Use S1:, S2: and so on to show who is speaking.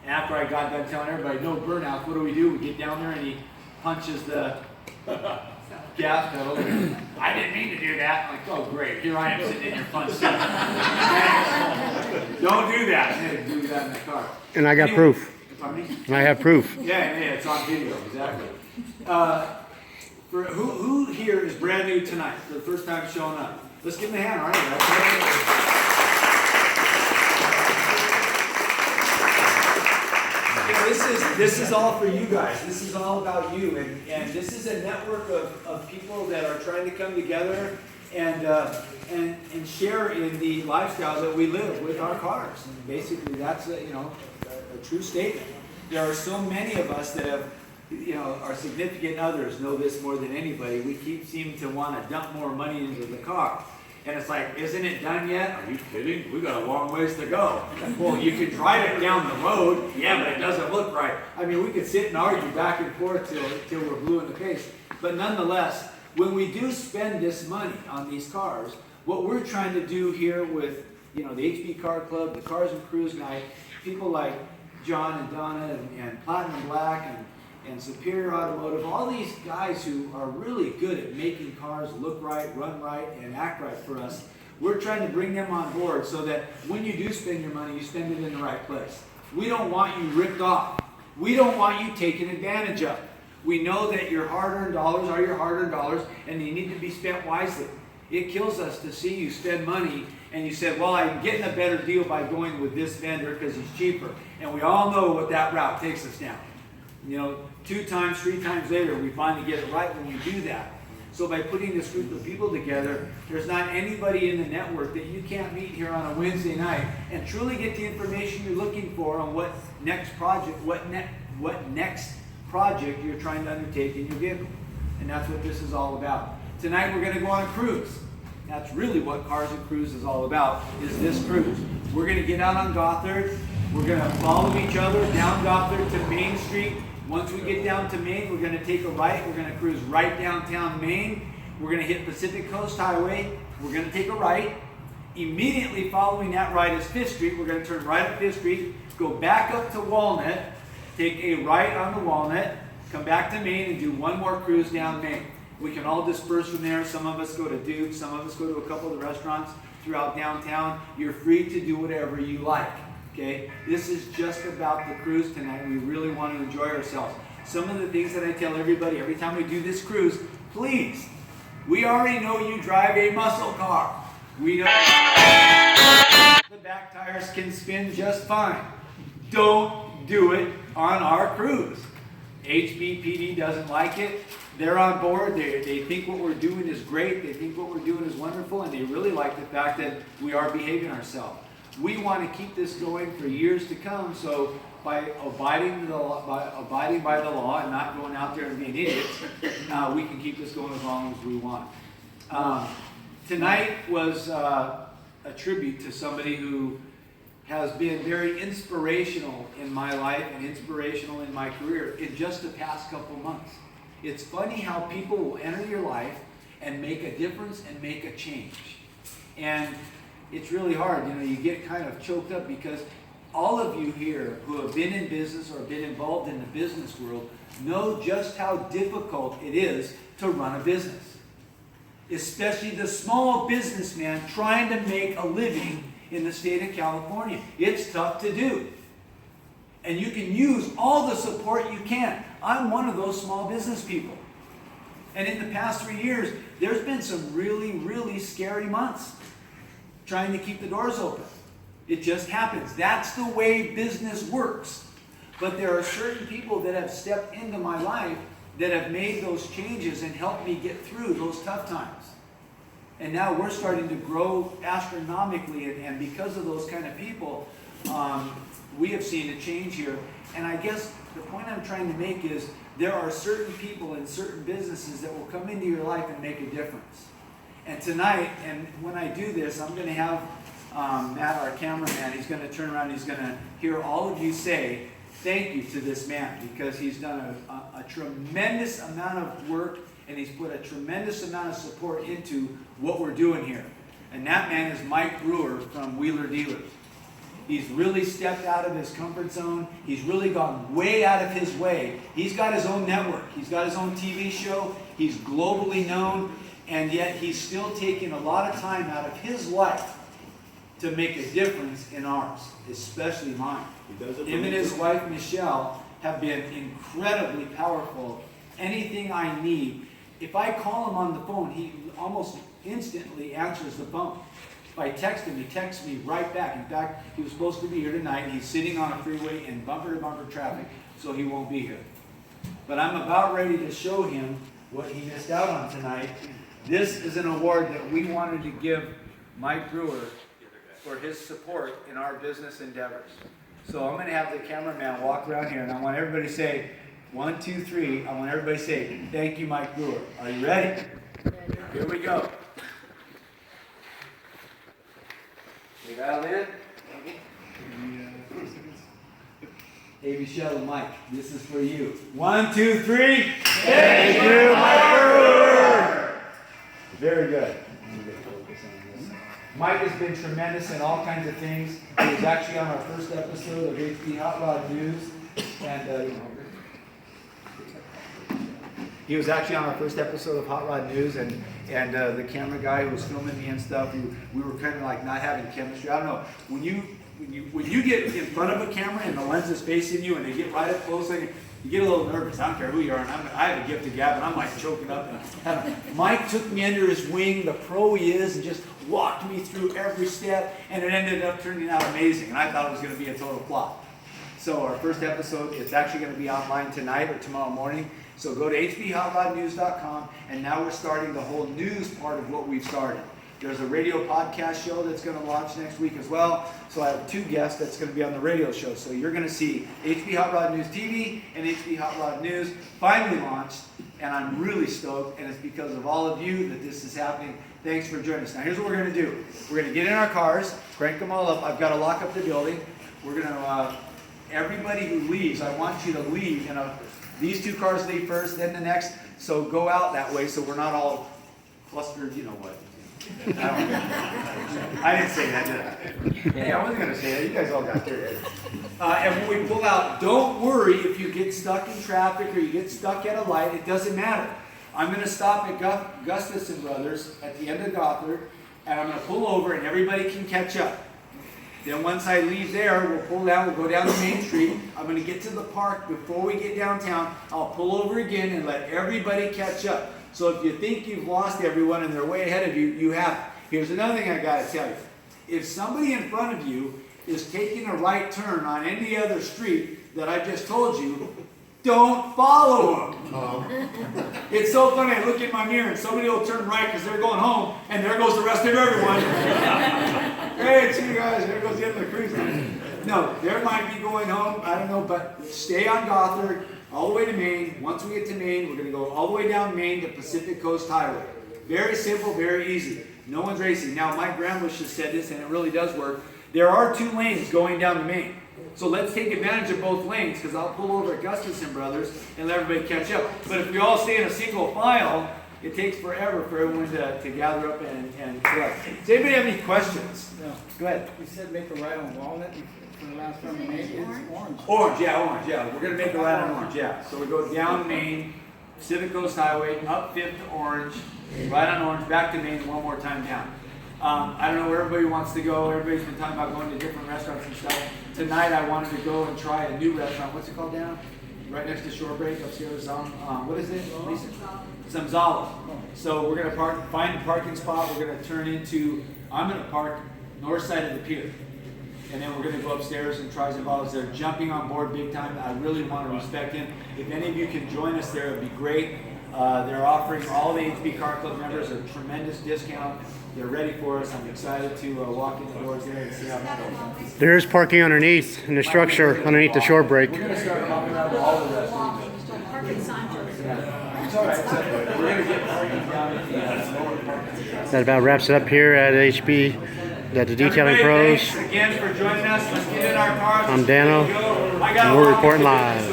S1: after I got done telling everybody no burnouts, what do? We get down there and he punches the gas pedal. I didn't mean to do that. I'm like, oh great, here I am sitting in your front seat. Don't do that. Hey, do that in the car.
S2: And I got proof.
S1: Pardon me?
S2: And I have proof.
S1: Yeah, it's on video, exactly. For who here is brand new tonight for the first time showing up? Let's give them a hand, all right? This is all for you guys. This is all about you, and this is a network of people that are trying to come together and share in the lifestyle that we live with our cars. And basically, that's a true statement. There are so many of us that have, our significant others know this more than anybody. We seem to want to dump more money into the car. And it's like, isn't it done yet? Are you kidding? We got a long ways to go. Well, you can drive it down the road, yeah, but it doesn't look right. I mean, we could sit and argue back and forth till we're blue in the face. But nonetheless, when we do spend this money on these cars, what we're trying to do here with, the HB Car Club, the Cars and Cruise Night, people like John and Donna and Platinum Black and Superior Automotive, all these guys who are really good at making cars look right, run right, and act right for us, we're trying to bring them on board so that when you do spend your money, you spend it in the right place. We don't want you ripped off. We don't want you taken advantage of. We know that your hard-earned dollars are your hard-earned dollars, and they need to be spent wisely. It kills us to see you spend money and you said, well, I'm getting a better deal by going with this vendor because he's cheaper. And we all know what that route takes us down. 2 times, 3 times later, we finally get it right when we do that. So by putting this group of people together, there's not anybody in the network that you can't meet here on a Wednesday night and truly get the information you're looking for on what next project you're trying to undertake in your vehicle. And that's what this is all about. Tonight we're going to go on a cruise. That's really what Cars and Cruise is all about, is this cruise. We're going to get out on Gothard. We're going to follow each other down Gothard to Main Street. Once we get down to Main, we're going to take a right. We're going to cruise right downtown Main. We're going to hit Pacific Coast Highway. We're going to take a right. Immediately following that right is 5th Street. We're going to turn right up 5th Street, go back up to Walnut, take a right on the Walnut, come back to Main and do one more cruise down Main. We can all disperse from there. Some of us go to Duke. Some of us go to a couple of the restaurants throughout downtown. You're free to do whatever you like. Okay? This is just about the cruise tonight. We really want to enjoy ourselves. Some of the things that I tell everybody every time we do this cruise, please, we already know you drive a muscle car. We know the back tires can spin just fine. Don't do it on our cruise. HBPD doesn't like it. They're on board. They think what we're doing is great. They think what we're doing is wonderful, and they really like the fact that we are behaving ourselves. We want to keep this going for years to come, so by abiding by the law and not going out there and being idiots, we can keep this going as long as we want. Tonight was a tribute to somebody who has been very inspirational in my life and inspirational in my career in just the past couple months. It's funny how people will enter your life and make a difference and make a change. And it's really hard, you get kind of choked up because all of you here who have been in business or been involved in the business world know just how difficult it is to run a business. Especially the small businessman trying to make a living in the state of California. It's tough to do. And you can use all the support you can. I'm one of those small business people. And in the past 3 years, there's been some really, really scary months trying to keep the doors open. It just happens. That's the way business works. But there are certain people that have stepped into my life that have made those changes and helped me get through those tough times. And now we're starting to grow astronomically, and because of those kind of people, we have seen a change here. And I guess the point I'm trying to make is there are certain people in certain businesses that will come into your life and make a difference. And tonight, and when I do this, I'm going to have Matt, our cameraman, he's going to turn around, he's going to hear all of you say thank you to this man, because he's done a tremendous amount of work, and he's put a tremendous amount of support into what we're doing here. And that man is Mike Brewer from Wheeler Dealers. He's really stepped out of his comfort zone. He's really gone way out of his way. He's got his own network. He's got his own TV show. He's globally known. And yet he's still taking a lot of time out of his life to make a difference in ours, especially mine. Him and his wife, Michelle, have been incredibly powerful. Anything I need, if I call him on the phone, he almost instantly answers the phone. If I text him, he texts me right back. In fact, he was supposed to be here tonight. He's sitting on a freeway in bumper-to-bumper traffic, so he won't be here. But I'm about ready to show him what he missed out on tonight. This is an award that we wanted to give Mike Brewer for his support in our business endeavors. So I'm going to have the cameraman walk around here, and I want everybody to say, 1, 2, 3. I want everybody to say, thank you, Mike Brewer. Are you ready? Here we go. You got it in? Hey, Michelle and Mike, this is for you. 1, 2, 3. Thank you, Mike Brewer. Very good. Mike has been tremendous in all kinds of things. He was actually on our first episode of HP Hot Rod News, and he was actually on our first episode of Hot Rod News, and the camera guy who was filming me and stuff, we were kind of like not having chemistry. I don't know, when you get in front of a camera and the lens is facing you and they get right up close, you get a little nervous. I don't care who you are, and I have a gift of gab, and I'm like choking up. And Mike took me under his wing, the pro he is, and just walked me through every step, and it ended up turning out amazing. And I thought it was going to be a total flop. So our first episode, it's actually going to be online tonight or tomorrow morning. So go to hbhotrodnews.com, and now we're starting the whole news part of what we've started. There's a radio podcast show that's going to launch next week as well. So I have 2 guests that's going to be on the radio show. So you're going to see HB Hot Rod News TV and HB Hot Rod News finally launched. And I'm really stoked. And it's because of all of you that this is happening. Thanks for joining us. Now here's what we're going to do. We're going to get in our cars, crank them all up. I've got to lock up the building. We're going to, everybody who leaves, I want you to leave. These 2 cars leave first, then the next. So go out that way so we're not all clustered, you know what. I didn't say that, did I? Hey, I wasn't going to say that. You guys all got there. And when we pull out, don't worry if you get stuck in traffic or you get stuck at a light. It doesn't matter. I'm going to stop at Gustafson Brothers at the end of Gothard, and I'm going to pull over, and everybody can catch up. Then once I leave there, we'll pull down, we'll go down the main street. I'm going to get to the park before we get downtown. I'll pull over again and let everybody catch up. So if you think you've lost everyone and they're way ahead of you, you haven't. Here's another thing I got to tell you. If somebody in front of you is taking a right turn on any other street that I just told you, don't follow them. It's so funny. I look in my mirror and somebody will turn right because they're going home, and there goes the rest of everyone. Hey, see you guys. There goes the end of the cruise line. No, there might be going home. I don't know, but stay on Gothard all the way to Maine. Once we get to Maine, we're going to go all the way down Maine to Pacific Coast Highway. Very simple, very easy. No one's racing. Now, Mike Brambush has said this, and it really does work. There are 2 lanes going down to Maine. So let's take advantage of both lanes, because I'll pull over at Gustafson Brothers and let everybody catch up. But if we all stay in a single file, it takes forever for everyone to gather up and collect. Does anybody have any questions?
S2: No.
S1: Go ahead.
S2: You said make a right on Walnut for the last time in Maine. It's orange.
S1: Orange, yeah. We're going to make a right on Orange, yeah. So we go down Maine, Pacific Coast Highway, up 5th to Orange, right on Orange, back to Maine, one more time down. I don't know where everybody wants to go. Everybody's been talking about going to different restaurants and stuff. Tonight I wanted to go and try a new restaurant. What's it called down? Right next to Shore Break upstairs. What is it, Lisa? Zamzala. So we're going to find a parking spot. We're going to turn into, I'm going to park north side of the pier. And then we're going to go upstairs and try Zamzala's. They're jumping on board big time. I really want to respect him. If any of you can join us there, it would be great. They're offering all the HB Car Club members a tremendous discount. They're ready for us. I'm excited to walk in the doors there and see how that goes.
S3: There is parking underneath in the structure, underneath the shore break.
S1: We're going to start popping out all the restaurants. It's all right. We're going to get parking down at the lower parking.
S3: That about wraps it up here at HB, at the Detailing Pros.
S1: Thanks again for joining us. Let's get in our cars.
S3: I'm Dano, and we're reporting live.